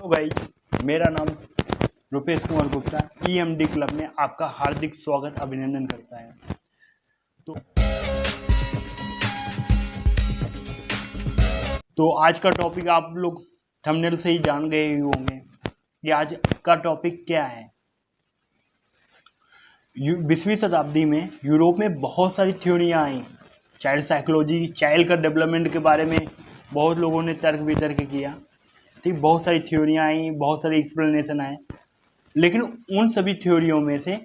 तो गाइस, मेरा नाम रुपेश कुमार गुप्ता EMD क्लब में आपका हार्दिक स्वागत अभिनंदन करता है। तो आज का टॉपिक आप लोग थंबनेल से ही जान गए ही होंगे कि आज का टॉपिक क्या है। 20वीं शताब्दी में यूरोप में बहुत सारी थ्योरियाँ आई। चाइल्ड साइकोलॉजी, चाइल्ड का डेवलपमेंट के बारे में बहुत लोगों ने तर्क वितर्क किया। ठीक, बहुत सारी थ्योरियाँ आई, बहुत सारे एक्सप्लेनेशन आए, लेकिन उन सभी थ्योरियों में से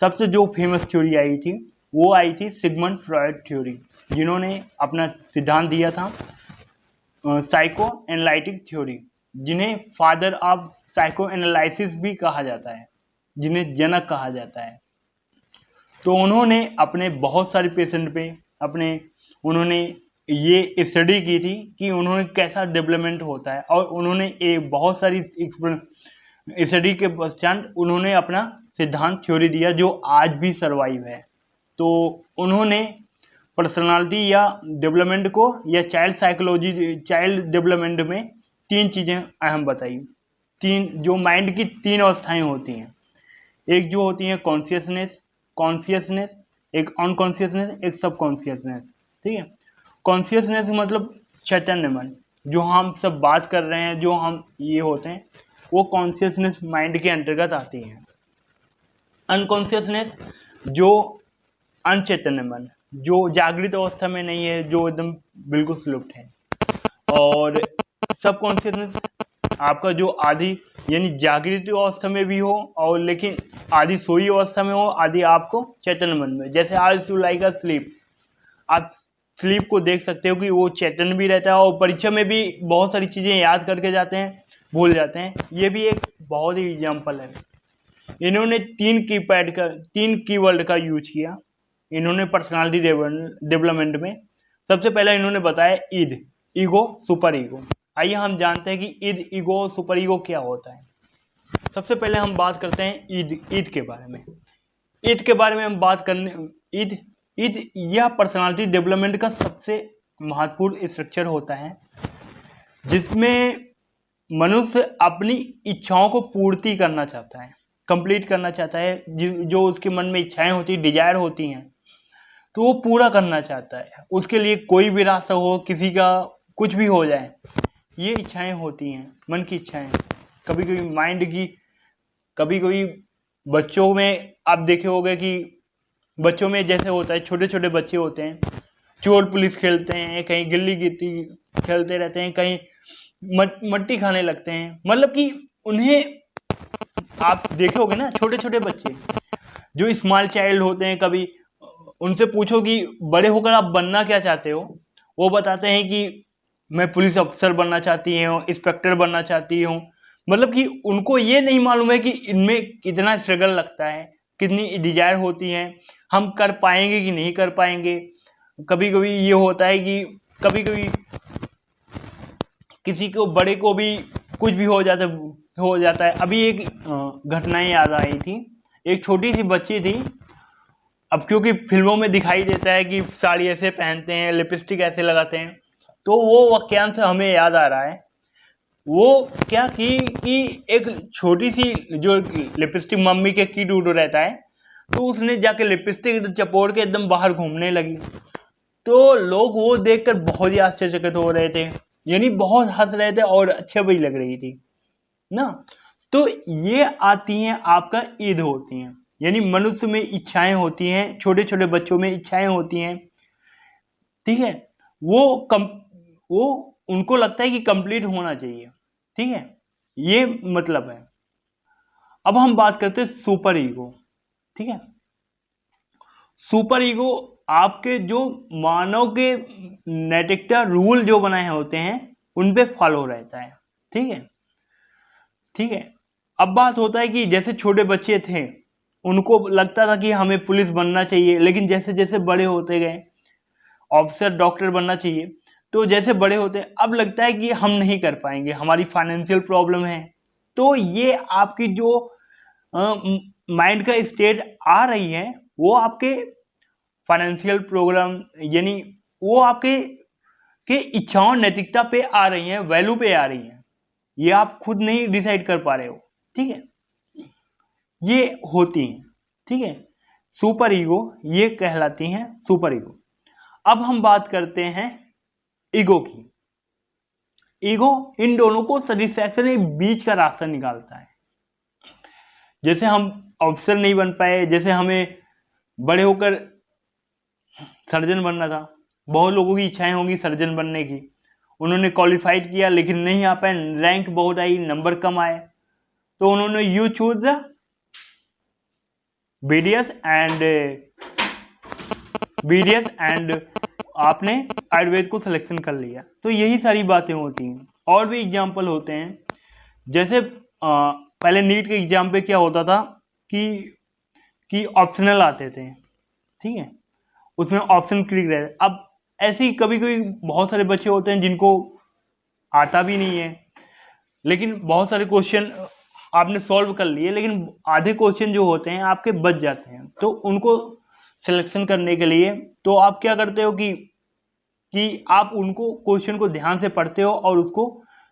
सबसे जो फेमस थ्योरी आई थी वो आई थी सिगमंड फ्रॉयड थ्योरी, जिन्होंने अपना सिद्धांत दिया था साइको एनालिटिक थ्योरी, जिन्हें फादर ऑफ साइको एनालिसिस भी कहा जाता है, जिन्हें जनक कहा जाता है। तो उन्होंने अपने बहुत सारे पेशेंट पे उन्होंने ये स्टडी की थी कि उन्होंने कैसा डेवलपमेंट होता है, और उन्होंने एक बहुत सारी स्टडी के पश्चात उन्होंने अपना सिद्धांत थ्योरी दिया जो आज भी सर्वाइव है। तो उन्होंने पर्सनालिटी या डेवलपमेंट को या चाइल्ड साइकोलॉजी, चाइल्ड डेवलपमेंट में तीन चीज़ें अहम बताई। जो माइंड की तीन अवस्थाएं होती हैं, एक जो होती है कॉन्शियसनेस, एक अनकॉन्शियसनेस, एक सबकॉन्शियसनेस। ठीक है, कॉन्शियसनेस मतलब चैतन्य मन, जो हम सब बात कर रहे हैं, जो हम ये होते हैं, वो कॉन्शियसनेस माइंड के अंतर्गत आती है। अनकॉन्शियसनेस जो अनचैतन्य मन, जो जागृत अवस्था में नहीं है, जो एकदम बिल्कुल सुलुप्त है। और सबकॉन्शियसनेस आपका जो आधी यानी जागृत अवस्था में भी हो और लेकिन आधी सोई अवस्था में हो, आधी आपको चैतन्य मन में। जैसे आज टू लाइक अ स्लीप, आप स्लीप को देख सकते हो कि वो चैतन्य भी रहता है और परीक्षा में भी बहुत सारी चीज़ें याद करके जाते हैं, भूल जाते हैं। ये भी एक बहुत ही एग्जाम्पल है। इन्होंने तीन कीवर्ड का यूज किया इन्होंने पर्सनालिटी डेवलपमेंट में। सबसे पहले इन्होंने बताया ईद, ईगो, सुपर ईगो। आइए हम जानते हैं कि ईद, ईगो और सुपर ईगो क्या होता है। सबसे पहले हम बात करते हैं ईद के बारे में। ईद के बारे में हम बात करने ईद यह पर्सनालिटी डेवलपमेंट का सबसे महत्वपूर्ण स्ट्रक्चर होता है, जिसमें मनुष्य अपनी इच्छाओं को पूर्ति करना चाहता है, कंप्लीट करना चाहता है। जो उसके मन में इच्छाएं होती, डिजायर होती हैं, तो वो पूरा करना चाहता है। उसके लिए कोई भी रास्ता हो, किसी का कुछ भी हो जाए, ये इच्छाएं होती हैं, मन की इच्छाएं। कभी कभी माइंड की, कभी कभी बच्चों में आप देखे होंगे कि बच्चों में जैसे होता है, छोटे छोटे बच्चे होते हैं, चोर पुलिस खेलते हैं, कहीं गिल्ली गिट्टी खेलते रहते हैं, कहीं मट्टी खाने लगते हैं। मतलब कि उन्हें आप देखे होगे ना, छोटे छोटे बच्चे जो स्मॉल चाइल्ड होते हैं, कभी उनसे पूछो कि बड़े होकर आप बनना क्या चाहते हो, वो बताते हैं कि मैं पुलिस अफसर बनना चाहती हूँ, इंस्पेक्टर बनना चाहती हूँ। मतलब कि उनको ये नहीं मालूम है कि इनमें कितना स्ट्रगल लगता है, कितनी डिजायर होती है, हम कर पाएंगे कि नहीं कर पाएंगे। कभी कभी ये होता है कि कभी कभी किसी को, बड़े को भी कुछ भी हो जाता है। अभी एक घटनाएं याद आई थी। एक छोटी सी बच्ची थी, अब क्योंकि फिल्मों में दिखाई देता है कि साड़ी ऐसे पहनते हैं, लिपस्टिक ऐसे लगाते हैं, तो वो वाक्यांश हमें याद आ रहा है। वो क्या कि एक छोटी सी जो लिपस्टिक मम्मी के किट उट रहता है, तो उसने जाके लिपस्टिक चपोड़ के एकदम बाहर घूमने लगी। तो लोग वो देखकर बहुत ही आश्चर्यचकित हो रहे थे, यानी बहुत हंस रहे थे और अच्छा भी लग रही थी ना। तो ये आती हैं आपका ईद होती हैं, यानी मनुष्य में इच्छाएं होती हैं, छोटे छोटे बच्चों में इच्छाएं होती हैं। ठीक है, वो उनको लगता है कि कंप्लीट होना चाहिए। ठीक है, ये मतलब है। अब हम बात करते हैं सुपर ईगो। ठीक है, सुपर ईगो आपके जो मानव के नैतिकता रूल जो बनाए होते हैं उन पे फॉलो रहता है। ठीक है, ठीक है। अब बात होता है कि जैसे छोटे बच्चे थे, उनको लगता था कि हमें पुलिस बनना चाहिए, लेकिन जैसे जैसे बड़े होते गए, ऑफिसर, डॉक्टर बनना चाहिए, तो जैसे बड़े होते अब लगता है कि हम नहीं कर पाएंगे, हमारी फाइनेंशियल प्रॉब्लम है। तो ये आपकी जो माइंड का स्टेट आ रही है, वो आपके फाइनेंशियल प्रॉब्लम, यानी वो आपके इच्छाओं, नैतिकता पे आ रही हैं, वैल्यू पे आ रही हैं। ये आप खुद नहीं डिसाइड कर पा रहे हो, ठीक है, ये होती हैं, ठीक है, सुपर ईगो, ये कहलाती हैं सुपर ईगो। अब हम बात करते हैं ईगो की। ईगो इन दोनों को सेटिस्फैक्शन के बीच का रास्ता निकालता है। जैसे हम ऑफिसर नहीं बन पाए, जैसे हमें बड़े होकर सर्जन बनना था, बहुत लोगों की इच्छाएं होंगी सर्जन बनने की, उन्होंने क्वालिफाइड किया लेकिन नहीं आ पाए, रैंक बहुत आई, नंबर कम आए, तो उन्होंने you choose the BDS and आपने आयुर्वेद को सिलेक्शन कर लिया। तो यही सारी बातें होती हैं। और भी एग्जाम्पल होते हैं, जैसे पहले नीट के एग्जाम पे क्या होता था कि ऑप्शनल आते थे, ठीक है, उसमें ऑप्शन क्लिक रहते। अब ऐसे ही कभी कभी बहुत सारे बच्चे होते हैं जिनको आता भी नहीं है, लेकिन बहुत सारे क्वेश्चन आपने सॉल्व कर लिए, लेकिन आधे क्वेश्चन जो होते हैं आपके बच जाते हैं। तो उनको सिलेक्शन करने के लिए तो आप क्या करते हो कि आप उनको क्वेश्चन को ध्यान से पढ़ते हो और उसको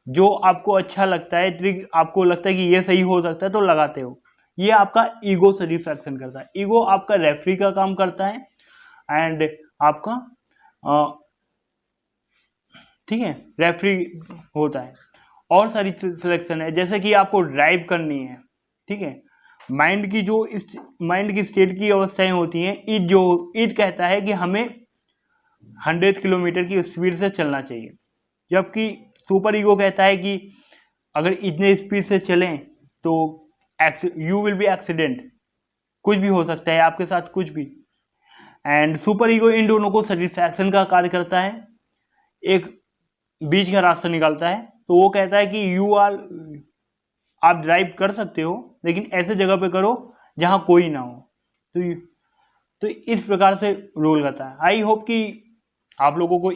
जो आपको अच्छा लगता है, ट्रिक आपको लगता है कि ये सही हो सकता है, तो लगाते हो। ये आपका ईगो सेटिस्फैक्शन करता है। ईगो आपका रेफरी का काम करता है एंड आपका ठीक है, रेफरी होता है। और सारी सिलेक्शन है, जैसे कि आपको ड्राइव करनी है, ठीक है, माइंड की स्टेट की अवस्थाएं होती हैं। ईट कहता है कि हमें 100 किलोमीटर की स्पीड से चलना चाहिए, जबकि सुपर ईगो कहता है कि अगर इतने स्पीड से चलें तो यू विल बी एक्सीडेंट, कुछ भी हो सकता है आपके साथ, कुछ भी। एंड सुपर ईगो इन दोनों को सेटिस्फैक्शन का कार्य करता है, एक बीच का रास्ता निकालता है। तो वो कहता है कि आप ड्राइव कर सकते हो, लेकिन ऐसे जगह पे करो जहां कोई ना हो। तो इस प्रकार से रोल करता है। आई होप कि आप लोगों को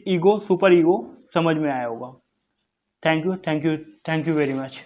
ईगो सुपर ईगो समझ में आया होगा। Thank you very much.